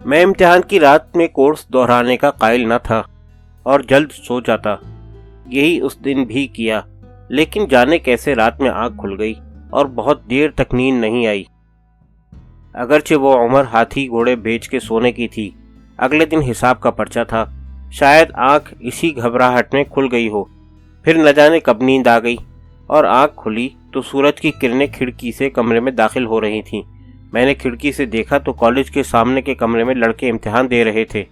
میں امتحان کی رات میں کورس دہرانے کا قائل نہ تھا اور جلد سو جاتا. یہی اس دن بھی کیا، لیکن جانے کیسے رات میں آنکھ کھل گئی اور بہت دیر تک نیند نہیں آئی. اگرچہ وہ عمر ہاتھی گھوڑے بیچ کے سونے کی تھی، اگلے دن حساب کا پرچہ تھا. شاید آنکھ اسی گھبراہٹ میں کھل گئی ہو. پھر نہ جانے کب نیند آ گئی اور آنکھ کھلی تو سورج کی کرنیں کھڑکی سے کمرے میں داخل ہو رہی تھیں. میں نے کھڑکی سے دیکھا تو کالج کے سامنے کے کمرے میں لڑکے امتحان دے رہے تھے.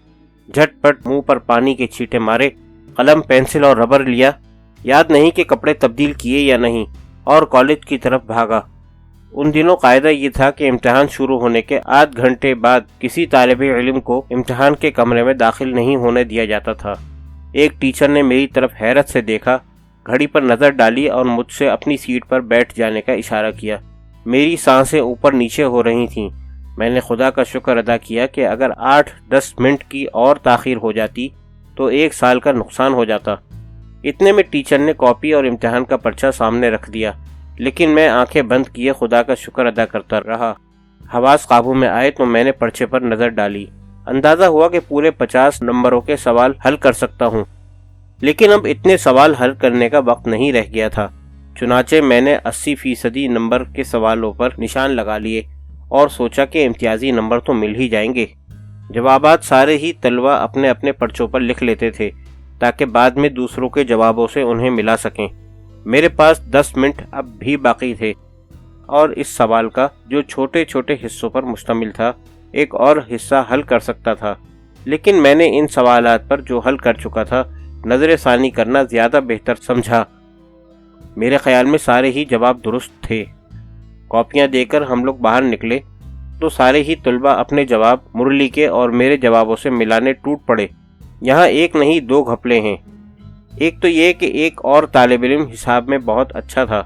جھٹ پٹ منہ پر پانی کے چھینٹے مارے، قلم پینسل اور ربر لیا، یاد نہیں کہ کپڑے تبدیل کیے یا نہیں، اور کالج کی طرف بھاگا. ان دنوں قاعدہ یہ تھا کہ امتحان شروع ہونے کے آدھ گھنٹے بعد کسی طالب علم کو امتحان کے کمرے میں داخل نہیں ہونے دیا جاتا تھا. ایک ٹیچر نے میری طرف حیرت سے دیکھا، گھڑی پر نظر ڈالی اور مجھ سے اپنی سیٹ پر بیٹھ جانے کا اشارہ کیا. میری سانسیں اوپر نیچے ہو رہی تھیں. میں نے خدا کا شکر ادا کیا کہ اگر 8-10 منٹ کی اور تاخیر ہو جاتی تو 1 سال کا نقصان ہو جاتا. اتنے میں ٹیچر نے کاپی اور امتحان کا پرچہ سامنے رکھ دیا، لیکن میں آنکھیں بند کیے خدا کا شکر ادا کرتا رہا. حواس قابو میں آئے تو میں نے پرچے پر نظر ڈالی. اندازہ ہوا کہ پورے 50 نمبروں کے سوال حل کر سکتا ہوں، لیکن اب اتنے سوال حل کرنے کا وقت نہیں رہ گیا تھا. چنانچہ میں نے 80% نمبر کے سوالوں پر نشان لگا لیے اور سوچا کہ امتیازی نمبر تو مل ہی جائیں گے. جوابات سارے ہی طلبہ اپنے اپنے پرچوں پر لکھ لیتے تھے تاکہ بعد میں دوسروں کے جوابوں سے انہیں ملا سکیں. میرے پاس 10 منٹ اب بھی باقی تھے اور اس سوال کا جو چھوٹے چھوٹے حصوں پر مشتمل تھا ایک اور حصہ حل کر سکتا تھا. لیکن میں نے ان سوالات پر جو حل کر چکا تھا نظر ثانی کرنا زیادہ بہتر سمجھا. میرے خیال میں سارے ہی جواب درست تھے. کاپیاں دے کر ہم لوگ باہر نکلے تو سارے ہی طلبہ اپنے جواب مرلی کے اور میرے جوابوں سے ملانے ٹوٹ پڑے. یہاں ایک نہیں 2 گھپلے ہیں. ایک تو یہ کہ ایک اور طالب علم حساب میں بہت اچھا تھا،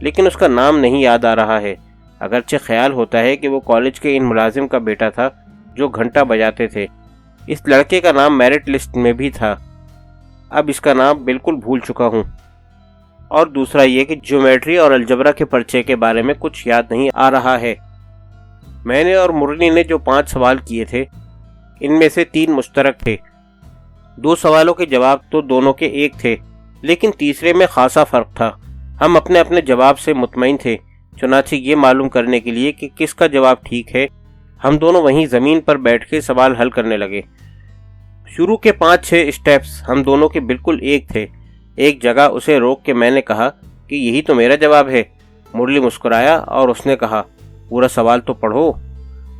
لیکن اس کا نام نہیں یاد آ رہا ہے، اگرچہ خیال ہوتا ہے کہ وہ کالج کے ان ملازم کا بیٹا تھا جو گھنٹہ بجاتے تھے. اس لڑکے کا نام میرٹ لسٹ میں بھی تھا، اب اس کا نام بالکل بھول چکا ہوں. اور دوسرا یہ کہ جیومیٹری اور الجبرا کے پرچے کے بارے میں کچھ یاد نہیں آ رہا ہے. میں نے اور مرلی نے جو 5 سوال کیے تھے ان میں سے 3 مشترک تھے. 2 سوالوں کے جواب تو دونوں کے ایک تھے، لیکن تیسرے میں خاصا فرق تھا. ہم اپنے اپنے جواب سے مطمئن تھے. چنانچہ یہ معلوم کرنے کے لیے کہ کس کا جواب ٹھیک ہے ہم دونوں وہیں زمین پر بیٹھ کے سوال حل کرنے لگے. شروع کے 5-6 اسٹیپس ہم دونوں کے بالکل ایک تھے. ایک جگہ اسے روک کے میں نے کہا کہ یہی تو میرا جواب ہے. مرلی مسکرایا اور اس نے کہا پورا سوال تو پڑھو.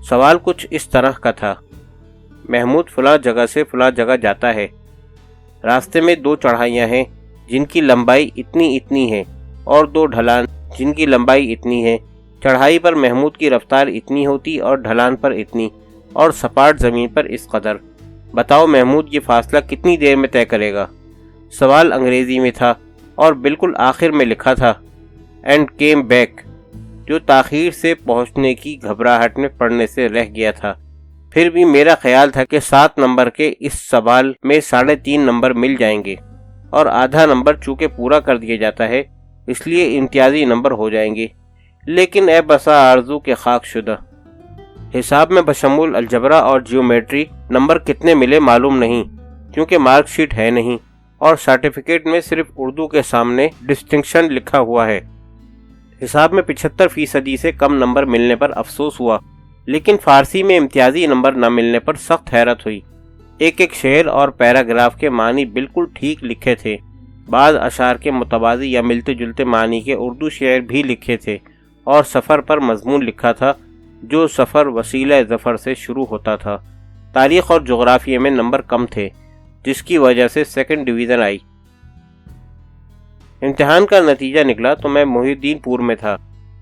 سوال کچھ اس طرح کا تھا: محمود فلاں جگہ سے فلاں جگہ جاتا ہے. راستے میں 2 چڑھائیاں ہیں جن کی لمبائی اتنی ہے اور 2 ڈھلان جن کی لمبائی اتنی ہے. چڑھائی پر محمود کی رفتار اتنی ہوتی اور ڈھلان پر اتنی، اور سپاٹ زمین پر اس قدر. بتاؤ محمود یہ فاصلہ کتنی دیر میں طے کرے گا؟ سوال انگریزی میں تھا اور بالکل آخر میں لکھا تھا اینڈ کیم بیک، جو تاخیر سے پہنچنے کی گھبراہٹ میں پڑھنے سے رہ گیا تھا. پھر بھی میرا خیال تھا کہ 7 نمبر کے اس سوال میں 3.5 نمبر مل جائیں گے، اور آدھا نمبر چونکہ پورا کر دیا جاتا ہے اس لیے امتیازی نمبر ہو جائیں گے. لیکن اے بسا آرزو کے خاک شدہ، حساب میں بشمول الجبرا اور جیومیٹری نمبر کتنے ملے معلوم نہیں، کیونکہ مارک شیٹ ہے نہیں اور سرٹیفکیٹ میں صرف اردو کے سامنے ڈسٹنکشن لکھا ہوا ہے. حساب میں 75% سے کم نمبر ملنے پر افسوس ہوا، لیکن فارسی میں امتیازی نمبر نہ ملنے پر سخت حیرت ہوئی. ایک ایک شعر اور پیراگراف کے معنی بالکل ٹھیک لکھے تھے. بعض اشعار کے متوازی یا ملتے جلتے معنی کے اردو شعر بھی لکھے تھے، اور سفر پر مضمون لکھا تھا جو سفر وسیلہ ظفر سے شروع ہوتا تھا. تاریخ اور جغرافیے میں نمبر کم تھے، جس کی وجہ سے 2nd ڈویژن آئی. امتحان کا نتیجہ نکلا تو میں محی الدین پور میں تھا.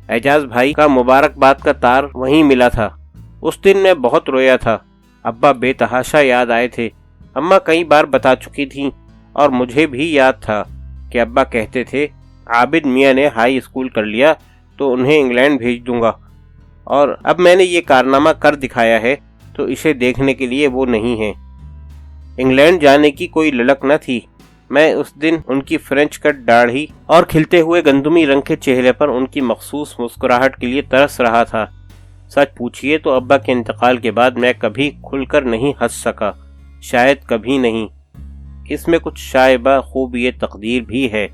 اعجاز بھائی کا مبارکباد کا تار وہیں ملا تھا. اس دن میں بہت رویا تھا. ابا بے تحاشا یاد آئے تھے. اماں کئی بار بتا چکی تھیں اور مجھے بھی یاد تھا کہ ابا کہتے تھے عابد میاں نے ہائی اسکول کر لیا تو انہیں انگلینڈ بھیج دوں گا، اور اب میں نے یہ کارنامہ کر دکھایا ہے تو اسے دیکھنے کے لیے وہ نہیں ہیں. انگلینڈ جانے کی کوئی للک نہ تھی. میں اس دن ان کی فرینچ کٹ داڑھی اور کھلتے ہوئے گندمی رنگ کے چہرے پر ان کی مخصوص مسکراہٹ کے لیے ترس رہا تھا. سچ پوچھیے تو ابا کے انتقال کے بعد میں کبھی کھل کر نہیں ہنس سکا، شاید کبھی نہیں۔ اس میں کچھ شائبہ خوب یہ تقدیر بھی ہے۔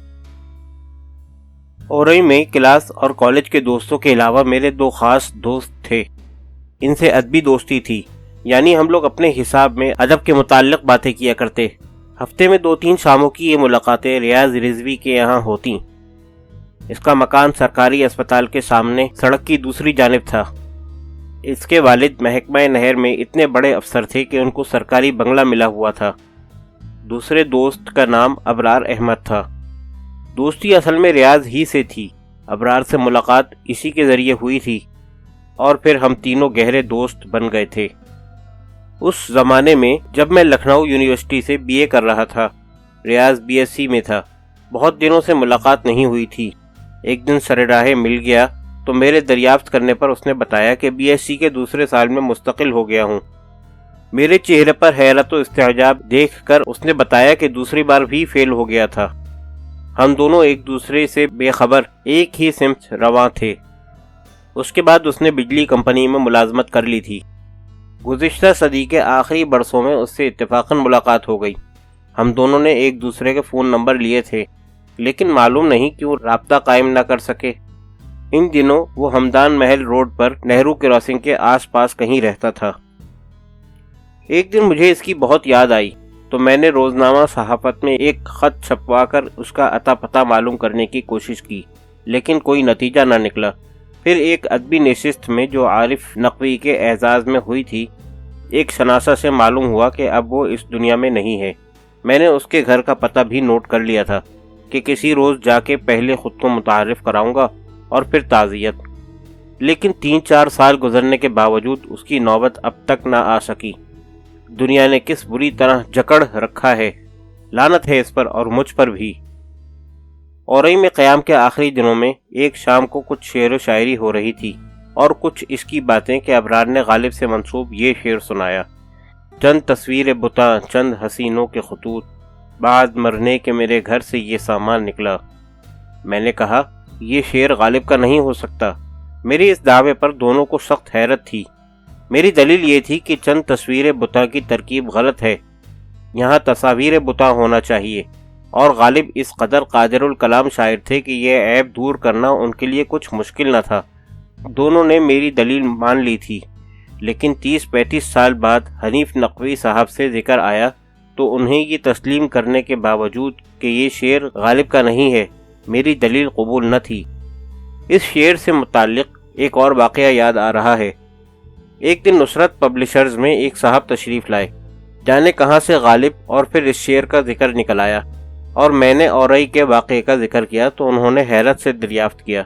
اورئی میں کلاس اور کالج کے دوستوں کے علاوہ میرے 2 خاص دوست تھے۔ ان سے ادبی دوستی تھی، یعنی ہم لوگ اپنے حساب میں ادب کے متعلق باتیں کیا کرتے۔ ہفتے میں 2-3 شاموں کی یہ ملاقاتیں ریاض رضوی کے یہاں ہوتیں۔ اس کا مکان سرکاری اسپتال کے سامنے سڑک کی دوسری جانب تھا۔ اس کے والد محکمہ نہر میں اتنے بڑے افسر تھے کہ ان کو سرکاری بنگلہ ملا ہوا تھا۔ دوسرے دوست کا نام ابرار احمد تھا۔ دوستی اصل میں ریاض ہی سے تھی۔ ابرار سے ملاقات اسی کے ذریعے ہوئی تھی اور پھر ہم تینوں گہرے دوست بن گئے تھے۔ اس زمانے میں جب میں لکھنؤ یونیورسٹی سے BA کر رہا تھا، ریاض BSc میں تھا۔ بہت دنوں سے ملاقات نہیں ہوئی تھی۔ ایک دن سر راہ مل گیا تو میرے دریافت کرنے پر اس نے بتایا کہ BSc کے دوسرے سال میں مستقل ہو گیا ہوں۔ میرے چہرے پر حیرت و استعجاب دیکھ کر اس نے بتایا کہ دوسری بار بھی فیل ہو گیا تھا۔ ہم دونوں ایک دوسرے سے بے خبر ایک ہی سمت رواں تھے۔ اس کے بعد اس نے بجلی کمپنی میں ملازمت کر لی تھی۔ گزشتہ صدی کے آخری برسوں میں اس سے اتفاقاً ملاقات ہو گئی۔ ہم دونوں نے ایک دوسرے کے فون نمبر لیے تھے، لیکن معلوم نہیں کیوں رابطہ قائم نہ کر سکے۔ ان دنوں وہ ہمدان محل روڈ پر نہرو کراسنگ کے آس پاس کہیں رہتا تھا۔ ایک دن مجھے اس کی بہت یاد آئی تو میں نے روزنامہ صحافت میں ایک خط چھپوا کر اس کا اتا پتہ معلوم کرنے کی کوشش کی، لیکن کوئی نتیجہ نہ نکلا۔ پھر ایک ادبی نشست میں جو عارف نقوی کے اعزاز میں ہوئی تھی، ایک شناسہ سے معلوم ہوا کہ اب وہ اس دنیا میں نہیں ہے۔ میں نے اس کے گھر کا پتہ بھی نوٹ کر لیا تھا کہ کسی روز جا کے پہلے خود کو متعارف کراؤں گا اور پھر تعزیت۔ لیکن 3-4 سال گزرنے کے باوجود اس کی نوبت اب تک نہ آ سکی۔ دنیا نے کس بری طرح جکڑ رکھا ہے، لعنت ہے اس پر اور مجھ پر بھی۔ اورئی میں قیام کے آخری دنوں میں ایک شام کو کچھ شعر و شاعری ہو رہی تھی اور کچھ اس کی باتیں کہ ابرار نے غالب سے منسوب یہ شعر سنایا: چند تصویر بتاں، چند حسینوں کے خطوط، بعد مرنے کے میرے گھر سے یہ سامان نکلا۔ میں نے کہا یہ شعر غالب کا نہیں ہو سکتا۔ میری اس دعوے پر دونوں کو سخت حیرت تھی۔ میری دلیل یہ تھی کہ چند تصویر بتاں کی ترکیب غلط ہے، یہاں تصاویر بتاں ہونا چاہیے، اور غالب اس قدر قادر الکلام شاعر تھے کہ یہ عیب دور کرنا ان کے لیے کچھ مشکل نہ تھا۔ دونوں نے میری دلیل مان لی تھی، لیکن 30-35 سال بعد حنیف نقوی صاحب سے ذکر آیا تو انہیں یہ تسلیم کرنے کے باوجود کہ یہ شعر غالب کا نہیں ہے، میری دلیل قبول نہ تھی۔ اس شعر سے متعلق ایک اور واقعہ یاد آ رہا ہے۔ ایک دن نصرت پبلشرز میں ایک صاحب تشریف لائے، جانے کہاں سے غالب اور پھر اس شعر کا ذکر نکل آیا، اور میں نے اورئی کے واقعے کا ذکر کیا تو انہوں نے حیرت سے دریافت کیا: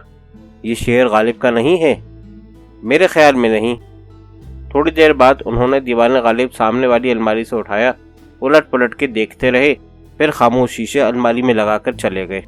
یہ شعر غالب کا نہیں ہے؟ میرے خیال میں نہیں۔ تھوڑی دیر بعد انہوں نے دیوان غالب سامنے والی الماری سے اٹھایا، الٹ پلٹ کے دیکھتے رہے، پھر خاموشی سے الماری میں لگا کر چلے گئے۔